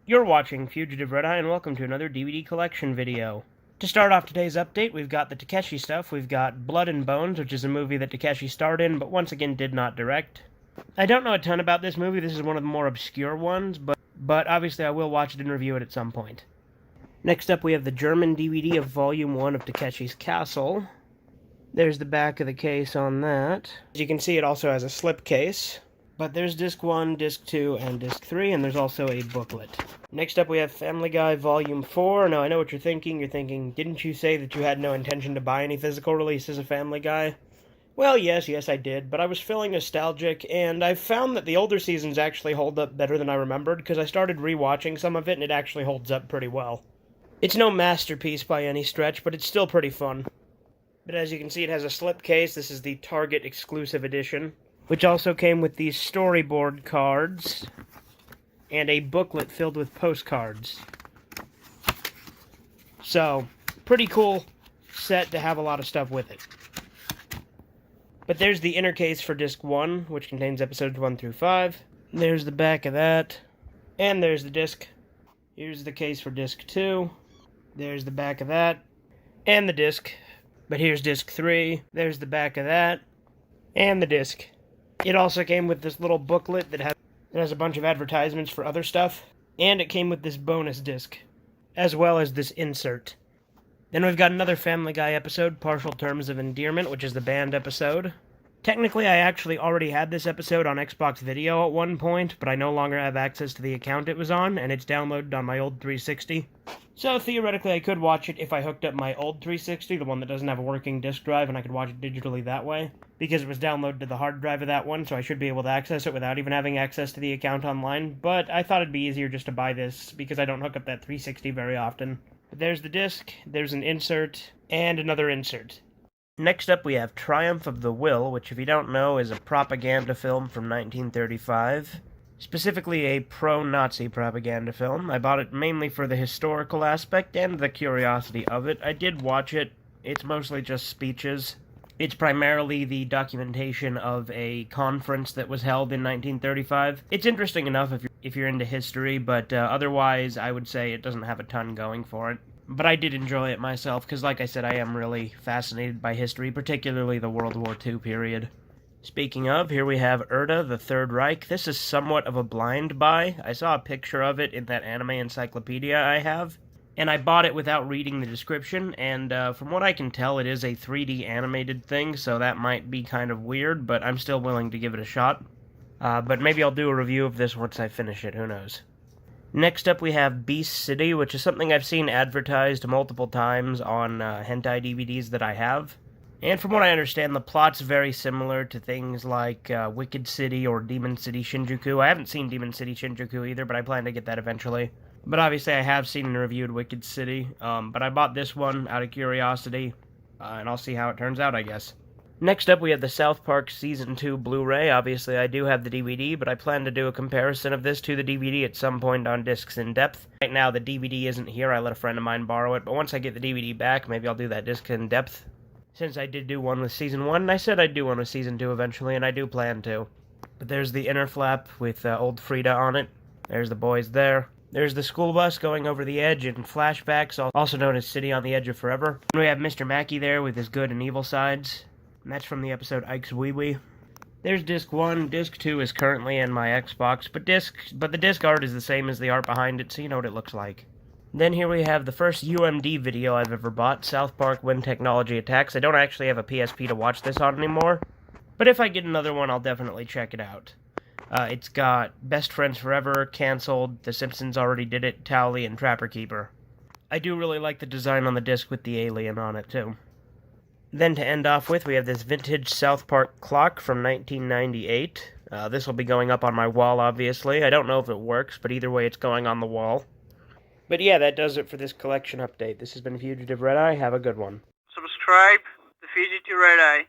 You're watching Fugitive Red Eye, and welcome to another DVD collection video. To start off today's update, we've got the Takeshi stuff. We've got Blood and Bones, which is a movie that Takeshi starred in, but once again did not direct. I don't know a ton about this movie. This is one of the more obscure ones, but obviously I will watch it and review it at some point. Next up, we have the German DVD of Volume 1 of Takeshi's Castle. There's the back of the case on that. As you can see, it also has a slipcase. But there's Disc 1, Disc 2, and Disc 3, and there's also a booklet. Next up, we have Family Guy Volume 4. Now, I know what you're thinking. You're thinking, didn't you say that you had no intention to buy any physical releases of Family Guy? Well, yes, I did, but I was feeling nostalgic, and I found that the older seasons actually hold up better than I remembered, because I started rewatching some of it, and it actually holds up pretty well. It's no masterpiece by any stretch, but it's still pretty fun. But as you can see, it has a slipcase. This is the Target exclusive edition, which also came with these storyboard cards and a booklet filled with postcards. So, pretty cool set to have a lot of stuff with it. But there's the inner case for Disc 1, which contains episodes 1 through 5. There's the back of that. And there's the disc. Here's the case for Disc 2. There's the back of that. And the disc. But here's Disc 3. There's the back of that. And the disc. It also came with this little booklet that has a bunch of advertisements for other stuff. And it came with this bonus disc, as well as this insert. Then we've got another Family Guy episode, Partial Terms of Endearment, which is the band episode. Technically, I actually already had this episode on Xbox Video at one point, but I no longer have access to the account it was on, and it's downloaded on my old 360. So theoretically, I could watch it if I hooked up my old 360, the one that doesn't have a working disk drive, and I could watch it digitally that way, because it was downloaded to the hard drive of that one, so I should be able to access it without even having access to the account online. But I thought it'd be easier just to buy this, because I don't hook up that 360 very often. But there's the disc, there's an insert, and another insert. Next up, we have Triumph of the Will, which, if you don't know, is a propaganda film from 1935. Specifically a pro-Nazi propaganda film. I bought it mainly for the historical aspect and the curiosity of it. I did watch it. It's mostly just speeches. It's primarily the documentation of a conference that was held in 1935. It's interesting enough if you're into history, but otherwise I would say it doesn't have a ton going for it. But I did enjoy it myself, because like I said, I am really fascinated by history, particularly the World War II period. Speaking of, here we have Erda, the Third Reich. This is somewhat of a blind buy. I saw a picture of it in that anime encyclopedia I have, and I bought it without reading the description, and from what I can tell, it is a 3D animated thing, so that might be kind of weird, but I'm still willing to give it a shot. But maybe I'll do a review of this once I finish it, who knows. Next up, we have Beast City, which is something I've seen advertised multiple times on hentai DVDs that I have. And from what I understand, the plot's very similar to things like Wicked City or Demon City Shinjuku. I haven't seen Demon City Shinjuku either, but I plan to get that eventually. But obviously I have seen and reviewed Wicked City, but I bought this one out of curiosity, and I'll see how it turns out, I guess. Next up, we have the South Park Season 2 Blu-ray. Obviously, I do have the DVD, but I plan to do a comparison of this to the DVD at some point on Discs in Depth. Right now, the DVD isn't here. I let a friend of mine borrow it, but once I get the DVD back, maybe I'll do that Discs in Depth. Since I did do one with Season 1, and I said I'd do one with Season 2 eventually, and I do plan to. But there's the inner flap with old Frida on it. There's the boys there. There's the school bus going over the edge in flashbacks, also known as City on the Edge of Forever. And we have Mr. Mackey there with his good and evil sides. And that's from the episode Ike's Wee Wee. There's Disc 1. Disc 2 is currently in my Xbox, but the disc art is the same as the art behind it, so you know what it looks like. Then here we have the first UMD video I've ever bought, South Park When Technology Attacks. I don't actually have a PSP to watch this on anymore, but if I get another one, I'll definitely check it out. It's got Best Friends Forever, Cancelled, The Simpsons Already Did It, Towley, and Trapper Keeper. I do really like the design on the disc with the alien on it, too. Then to end off with, we have this vintage South Park clock from 1998. This will be going up on my wall, obviously. I don't know if it works, but either way, it's going on the wall. But yeah, that does it for this collection update. This has been Fugitive Red Eye. Have a good one. Subscribe to Fugitive Red Eye.